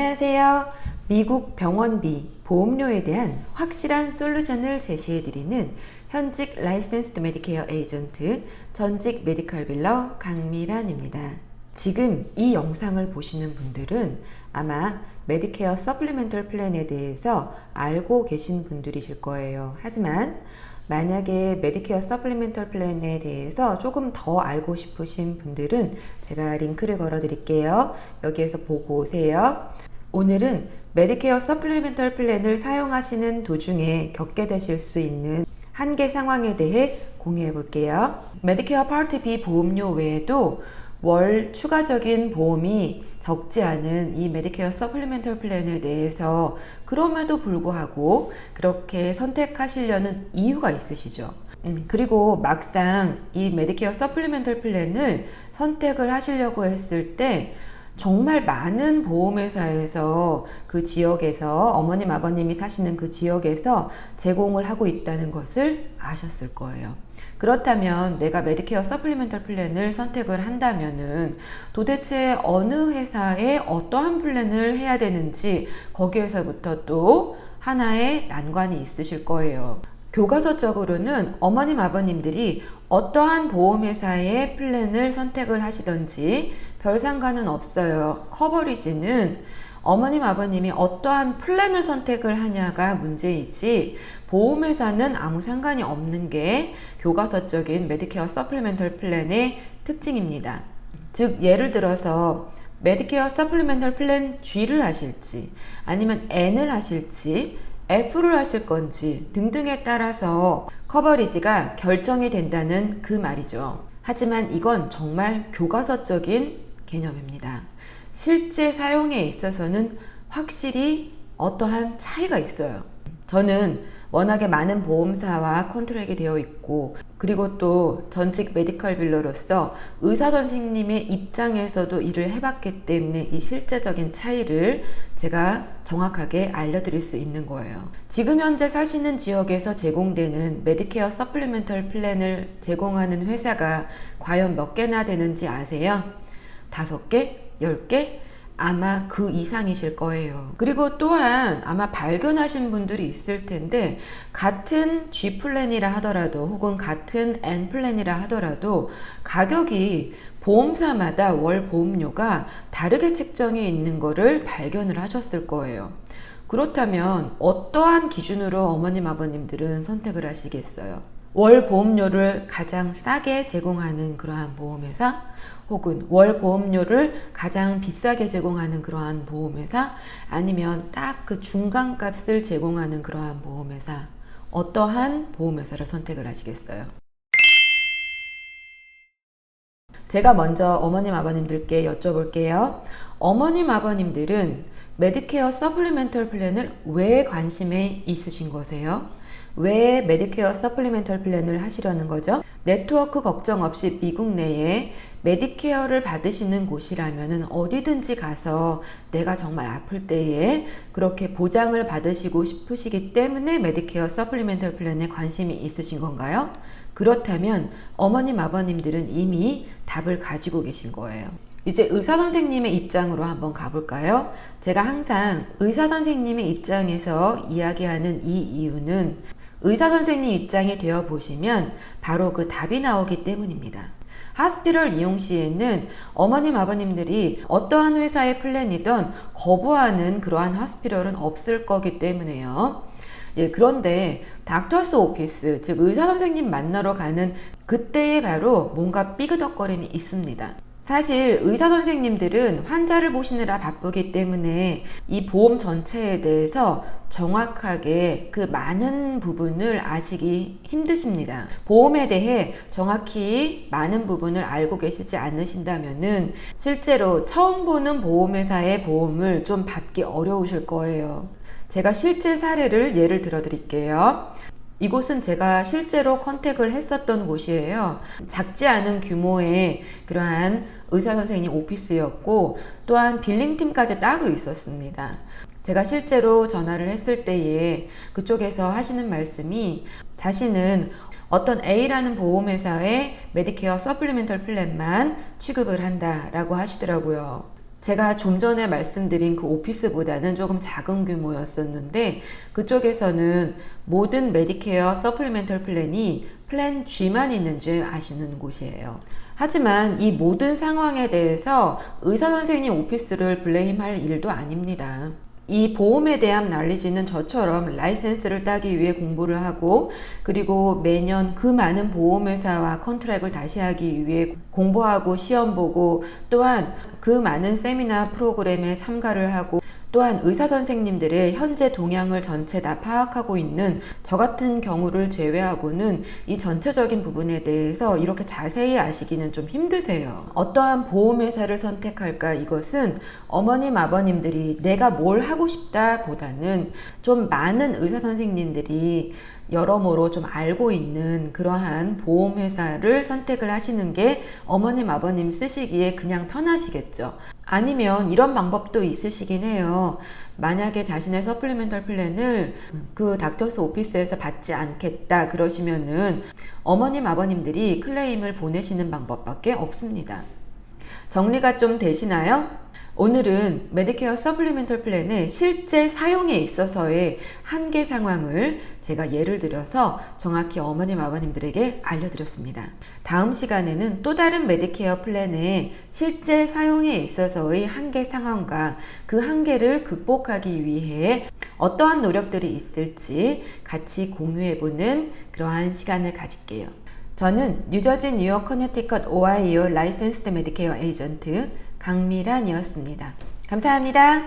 안녕하세요. 미국 병원비 보험료에 대한 확실한 솔루션을 제시해드리는 현직 라이센스드 메디케어 에이전트 전직 메디컬 빌러 강미란입니다. 지금 이 영상을 보시는 분들은 아마 메디케어 서플리멘털 플랜에 대해서 알고 계신 분들이실 거예요. 하지만 만약에 메디케어 서플리멘털 플랜에 대해서 조금 더 알고 싶으신 분들은 제가 링크를 걸어 드릴게요. 여기에서 보고 오세요. 오늘은 메디케어 서플리멘털 플랜을 사용하시는 도중에 겪게 되실 수 있는 한계 상황에 대해 공유해 볼게요. 메디케어 파트 B 보험료 외에도 월 추가적인 보험이 적지 않은 이 메디케어 서플리멘털 플랜에 대해서 그럼에도 불구하고 그렇게 선택하시려는 이유가 있으시죠. 그리고 막상 이 메디케어 서플리멘털 플랜을 선택을 하시려고 했을 때 정말 많은 보험회사에서 그 지역에서 어머님 아버님이 사시는 그 지역에서 제공을 하고 있다는 것을 아셨을 거예요. 그렇다면 내가 메디케어 서플리멘털 플랜을 선택을 한다면은 도대체 어느 회사에 어떠한 플랜을 해야 되는지 거기에서부터 또 하나의 난관이 있으실 거예요. 교과서적으로는 어머님 아버님들이 어떠한 보험회사의 플랜을 선택을 하시던지 별 상관은 없어요. 커버리지는 어머님 아버님이 어떠한 플랜을 선택을 하냐가 문제이지 보험회사는 아무 상관이 없는 게 교과서적인 메디케어 서플리멘털 플랜의 특징입니다. 즉 예를 들어서 메디케어 서플리멘털 플랜 G를 하실지 아니면 N을 하실지 F를 하실 건지 등등에 따라서 커버리지가 결정이 된다는 그 말이죠. 하지만 이건 정말 교과서적인 개념입니다. 실제 사용에 있어서는 확실히 어떠한 차이가 있어요. 저는 워낙에 많은 보험사와 컨트랙이 되어 있고 그리고 또 전직 메디컬 빌러로서 의사 선생님의 입장에서도 일을 해봤기 때문에 이 실제적인 차이를 제가 정확하게 알려드릴 수 있는 거예요. 지금 현재 사시는 지역에서 제공되는 메디케어 서플리멘털 플랜을 제공하는 회사가 과연 몇 개나 되는지 아세요? 5개? 10개? 아마 그 이상이실 거예요. 그리고 또한 아마 발견하신 분들이 있을 텐데 같은 G 플랜이라 하더라도 혹은 같은 N 플랜이라 하더라도 가격이 보험사마다 월 보험료가 다르게 책정해 있는 거를 발견을 하셨을 거예요. 그렇다면 어떠한 기준으로 어머님 아버님들은 선택을 하시겠어요? 월 보험료를 가장 싸게 제공하는 그러한 보험회사 혹은 월 보험료를 가장 비싸게 제공하는 그러한 보험회사 아니면 딱 그 중간값을 제공하는 그러한 보험회사 어떠한 보험회사를 선택을 하시겠어요? 제가 먼저 어머님 아버님들께 여쭤볼게요. 어머님 아버님들은 메디케어 서플리멘털 플랜을 왜 관심이 있으신 거세요? 왜 메디케어 서플리멘털 플랜을 하시려는 거죠? 네트워크 걱정 없이 미국 내에 메디케어를 받으시는 곳이라면 어디든지 가서 내가 정말 아플 때에 그렇게 보장을 받으시고 싶으시기 때문에 메디케어 서플리멘털 플랜에 관심이 있으신 건가요? 그렇다면 어머님 아버님들은 이미 답을 가지고 계신 거예요. 이제 의사 선생님의 입장으로 한번 가볼까요? 제가 항상 의사 선생님의 입장에서 이야기하는 이 이유는 의사 선생님 입장이 되어 보시면 바로 그 답이 나오기 때문입니다. 하스피럴 이용 시에는 어머님 아버님들이 어떠한 회사의 플랜이든 거부하는 그러한 하스피럴은 없을 거기 때문에요. 예, 그런데 닥터스 오피스, 즉 의사 선생님 만나러 가는 그때에 바로 뭔가 삐그덕거림이 있습니다. 사실 의사 선생님들은 환자를 보시느라 바쁘기 때문에 이 보험 전체에 대해서 정확하게 그 많은 부분을 아시기 힘드십니다. 보험에 대해 정확히 많은 부분을 알고 계시지 않으신다면은 실제로 처음 보는 보험회사의 보험을 좀 받기 어려우실 거예요. 제가 실제 사례를 예를 들어 드릴게요. 이곳은 제가 실제로 컨택을 했었던 곳이에요. 작지 않은 규모의 그러한 의사 선생님 오피스였고 또한 빌링팀까지 따로 있었습니다. 제가 실제로 전화를 했을 때에 그쪽에서 하시는 말씀이 자신은 어떤 A라는 보험회사의 메디케어 서플리멘털 플랜만 취급을 한다라고 하시더라고요. 제가 좀 전에 말씀드린 그 오피스보다는 조금 작은 규모였었는데 그쪽에서는 모든 메디케어 서플리멘털 플랜이 플랜 G만 있는 줄 아시는 곳이에요. 하지만 이 모든 상황에 대해서 의사 선생님 오피스를 블레임할 일도 아닙니다. 이 보험에 대한 난리지는 저처럼 라이센스를 따기 위해 공부를 하고 그리고 매년 그 많은 보험회사와 컨트랙을 다시 하기 위해 공부하고 시험 보고 또한 그 많은 세미나 프로그램에 참가를 하고 또한 의사 선생님들의 현재 동향을 전체 다 파악하고 있는 저 같은 경우를 제외하고는 이 전체적인 부분에 대해서 이렇게 자세히 아시기는 좀 힘드세요. 어떠한 보험회사를 선택할까, 이것은 어머님 아버님들이 내가 뭘 하고 싶다 보다는 좀 많은 의사 선생님들이 여러모로 좀 알고 있는 그러한 보험회사를 선택을 하시는 게 어머님 아버님 쓰시기에 그냥 편하시겠죠. 아니면 이런 방법도 있으시긴 해요. 만약에 자신의 서플리멘털 플랜을 그 닥터스 오피스에서 받지 않겠다 그러시면은 어머님 아버님들이 클레임을 보내시는 방법밖에 없습니다. 정리가 좀 되시나요? 오늘은 메디케어 서플리멘털 플랜의 실제 사용에 있어서의 한계 상황을 제가 예를 들어서 정확히 어머님 아버님들에게 알려드렸습니다. 다음 시간에는 또 다른 메디케어 플랜의 실제 사용에 있어서의 한계 상황과 그 한계를 극복하기 위해 어떠한 노력들이 있을지 같이 공유해보는 그러한 시간을 가질게요. 저는 뉴저지, 뉴욕, 커네티컷, 오하이오 라이센스드 메디케어 에이전트 강미란이었습니다. 감사합니다.